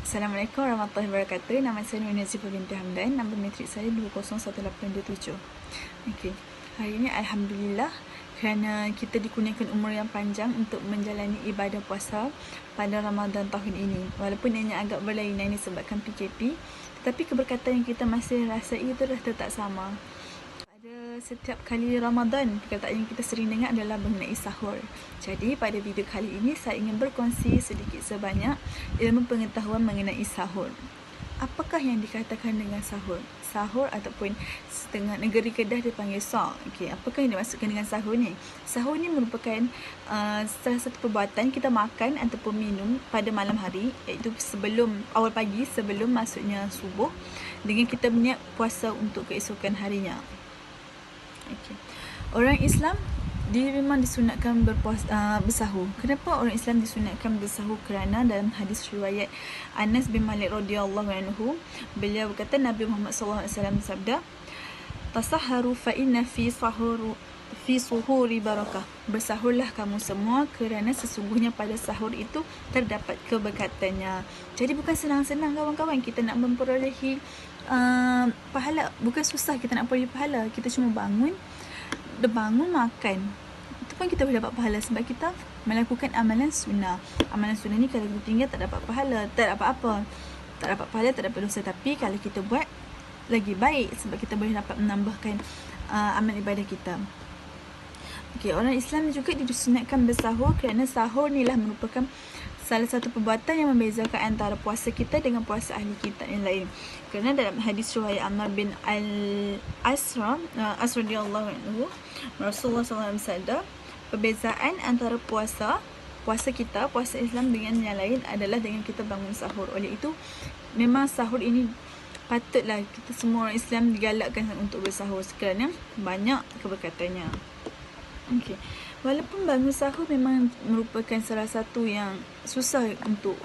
Assalamualaikum warahmatullahi wabarakatuh. Nama saya Nur Nazifah binti Hamdan. Nombor matrik saya 201827. Okey. Hari ini Alhamdulillah kerana kita dikurniakan umur yang panjang untuk menjalani ibadah puasa pada Ramadan tahun ini. Walaupun ianya agak berlainan disebabkan PKP, tetapi keberkatan yang kita masih rasai itu dah tetap sama. Setiap kali Ramadan, perkataan yang kita sering dengar adalah mengenai sahur. Jadi pada video kali ini saya ingin berkongsi sedikit sebanyak ilmu pengetahuan mengenai sahur. Apakah yang dikatakan dengan sahur? Sahur ataupun setengah negeri Kedah dipanggil sahur. Okey, apakah yang dimaksudkan dengan sahur ni? Sahur ni merupakan salah satu perbuatan kita makan ataupun minum pada malam hari, iaitu sebelum awal pagi, sebelum masuknya subuh, dengan kita berniat puasa untuk keesokan harinya. Okay. Orang Islam dia memang disunatkan bersahur. Kenapa orang Islam disunatkan bersahur? Kerana dalam hadis riwayat Anas bin Malik radhiyallahu anhu, beliau berkata Nabi Muhammad sallallahu alaihi wasallam bersabda, "Tasahharu fa inna fi suhuri barakah." Bersahurlah kamu semua kerana sesungguhnya pada sahur itu terdapat keberkatannya. Jadi bukan senang-senang kawan-kawan kita nak memperolehi pahala. Bukan susah kita nak peroleh pahala. Kita cuma bangun makan, itu pun kita boleh dapat pahala sebab kita melakukan amalan sunnah. Amalan sunnah ni kalau kita tinggal tak dapat pahala, tak dapat apa, tak dapat pahala, tak dapat dosa. Tapi kalau kita buat lagi baik sebab kita boleh dapat menambahkan amal ibadah kita. Okey, orang Islam juga disunatkan bersahur kerana sahur ni lah merupakan salah satu perbuatan yang membezakan antara puasa kita dengan puasa ahli kitab yang lain. Kerana dalam hadis riwayat Ammar bin Al-Asra radhiyallahu anhu, Rasulullah SAW bersabda, perbezaan antara puasa kita, puasa Islam dengan yang lain adalah dengan kita bangun sahur. Oleh itu, memang sahur ini patutlah kita semua orang Islam digalakkan untuk bersahur kerana banyak keberkatannya. Okey. Walaupun bangun sahur memang merupakan salah satu yang susah untuk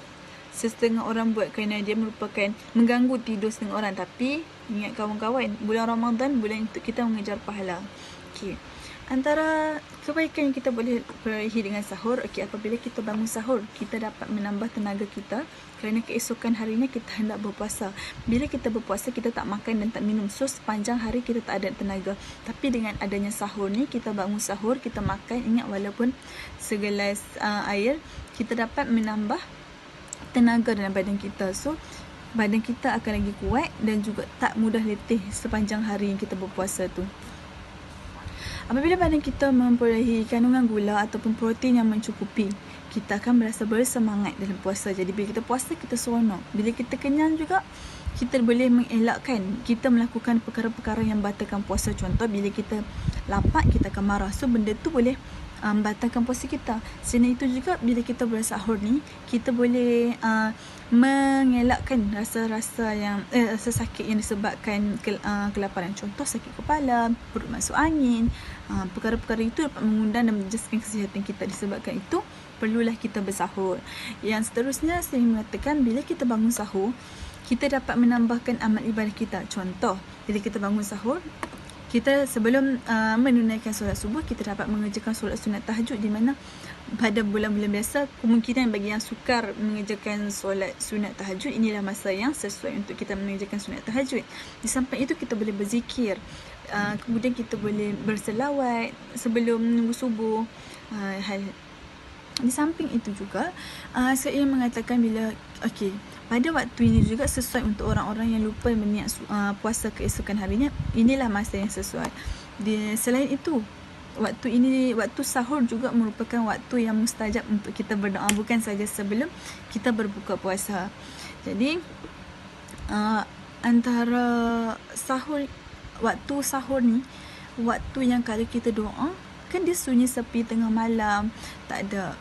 setengah orang buat kerana dia merupakan mengganggu tidur setengah orang. Tapi ingat kawan-kawan, bulan Ramadan bulan untuk kita mengejar pahala. Okey. Antara kebaikan yang kita boleh perolehi dengan sahur, apabila kita bangun sahur, kita dapat menambah tenaga kita kerana keesokan harinya kita hendak berpuasa. Bila kita berpuasa, kita tak makan dan tak minum, so sepanjang hari kita tak ada tenaga. Tapi dengan adanya sahur ni, kita bangun sahur, kita makan, ingat walaupun segelas air, kita dapat menambah tenaga dalam badan kita. So badan kita akan lagi kuat dan juga tak mudah letih sepanjang hari yang kita berpuasa tu. Apabila badan kita memperolehi kandungan gula ataupun protein yang mencukupi, kita akan berasa bersemangat dalam puasa. Jadi bila kita puasa, kita seronok. Bila kita kenyang juga, kita boleh mengelakkan kita melakukan perkara-perkara yang membatalkan puasa. Contoh, bila kita lapar, kita akan marah. So benda tu boleh membatalkan puasa kita. Selain itu juga, bila kita bersahur ni, kita boleh mengelakkan rasa-rasa yang rasa sakit yang disebabkan kelaparan. Contoh, sakit kepala, perut masuk angin. Perkara-perkara itu dapat mengundang dan menjejaskan kesihatan kita. Disebabkan itu, perlulah kita bersahur. Yang seterusnya, saya mengatakan bila kita bangun sahur, kita dapat menambahkan amal ibadah kita. Contoh, bila kita bangun sahur, kita sebelum menunaikan solat subuh, kita dapat mengerjakan solat sunat tahajud, di mana pada bulan-bulan biasa kemungkinan bagi yang sukar mengerjakan solat sunat tahajud, inilah masa yang sesuai untuk kita mengerjakan sunat tahajud. Di samping itu kita boleh berzikir, kemudian kita boleh berselawat sebelum menunggu subuh. Di samping itu juga saya ingin mengatakan bila pada waktu ini juga sesuai untuk orang-orang yang lupa berniat puasa keesokan harinya, inilah masa yang sesuai. Selain itu, waktu sahur juga merupakan waktu yang mustajab untuk kita berdoa, bukan saja sebelum kita berbuka puasa. Jadi antara waktu sahur ni, waktu yang kalau kita doa, kan dia sunyi sepi tengah malam, tak ada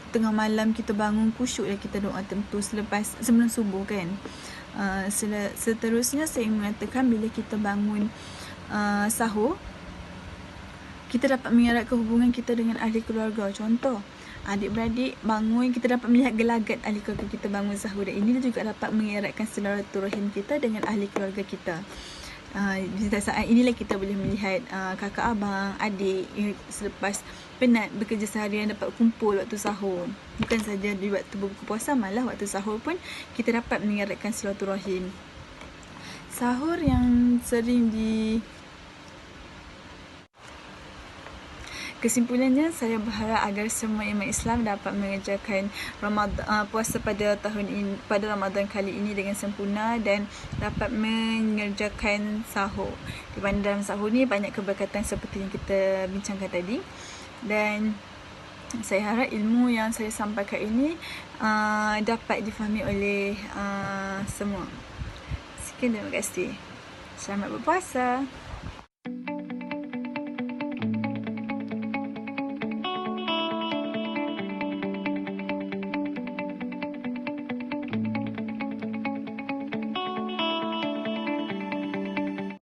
tengah malam kita bangun khusyuk kita doa tentu sebelum subuh kan. Seterusnya saya mengatakan bila kita bangun sahur, kita dapat mengeratkan hubungan kita dengan ahli keluarga. Contoh, adik-beradik bangun, kita dapat melihat gelagat ahli keluarga kita bangun sahur, dan ini juga dapat mengeratkan silaturahim kita dengan ahli keluarga kita. Di saat inilah kita boleh melihat kakak abang, adik selepas penat bekerja seharian dapat kumpul waktu sahur. Bukan saja di waktu berbuka puasa, malah waktu sahur pun kita dapat mengeratkan silaturahim. Sahur yang sering Kesimpulannya, saya berharap agar semua umat Islam dapat mengerjakan puasa pada Ramadan kali ini dengan sempurna dan dapat mengerjakan sahur. Di mana dalam sahur ni banyak keberkatan seperti yang kita bincangkan tadi. Dan saya harap ilmu yang saya sampaikan ini dapat difahami oleh semua. Sekian, terima kasih. Selamat berpuasa.